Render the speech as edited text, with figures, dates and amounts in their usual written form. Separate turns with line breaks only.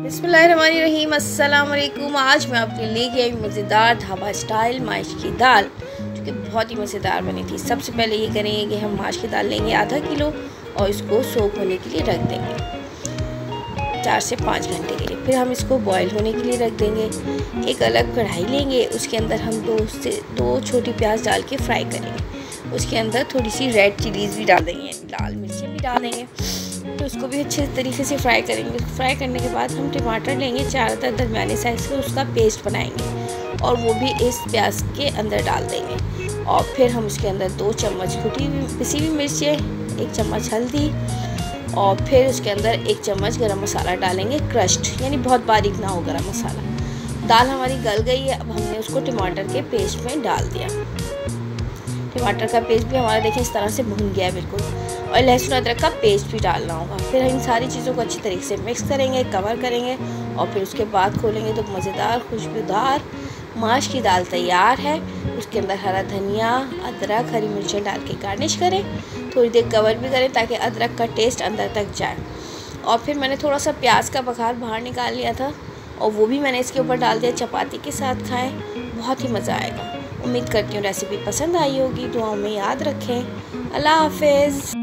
बिस्मिल्लाहिर्रहमानिर्रहीम, अस्सलाम वालेकुम। आज मैं आपके लिए लेके आई मज़ेदार ढाबा स्टाइल माश की दाल, जो कि बहुत ही मज़ेदार बनी थी। सबसे पहले ये करेंगे कि हम माश की दाल लेंगे आधा किलो और इसको सोक होने के लिए रख देंगे 4 से 5 घंटे के लिए। फिर हम इसको बॉईल होने के लिए रख देंगे। एक अलग कढ़ाई लेंगे, उसके अंदर हम 2 से 2 छोटी प्याज डाल के फ्राई करेंगे। उसके अंदर थोड़ी सी रेड चिलीज़ भी डाल देंगे, लाल मिर्चें भी डाल देंगे। तो उसको भी अच्छे तरीके से फ्राई करेंगे। फ्राई करने के बाद हम टमाटर लेंगे 4 दरमियाने साइज़ के, उसका पेस्ट बनाएंगे और वो भी इस प्याज के अंदर डाल देंगे। और फिर हम उसके अंदर 2 चम्मच पिसी हुई मिर्चें, 1 चम्मच हल्दी और फिर उसके अंदर 1 चम्मच गरम मसाला डालेंगे, क्रश्ड, यानी बहुत बारीक ना हो गरम मसाला। दाल हमारी गल गई है, अब हमने उसको टमाटर के पेस्ट में डाल दिया। टमाटर का पेस्ट भी हमारा देखें इस तरह से भुन गया है बिल्कुल। और लहसुन अदरक का पेस्ट भी डालना होगा। फिर इन सारी चीज़ों को अच्छी तरीके से मिक्स करेंगे, कवर करेंगे और फिर उसके बाद खोलेंगे तो मज़ेदार खुशबूदार माश की दाल तैयार है। उसके अंदर हरा धनिया, अदरक, हरी मिर्चें डाल के गार्निश करें। थोड़ी देर कवर भी करें ताकि अदरक का टेस्ट अंदर तक जाए। और फिर मैंने थोड़ा सा प्याज का बघार बाहर निकाल लिया था और वो भी मैंने इसके ऊपर डाल दिया। चपाती के साथ खाएँ, बहुत ही मज़ा आएगा। उम्मीद करती हूँ रेसिपी पसंद आई होगी। दुआओं में याद रखें। अल्लाह हाफ़िज़।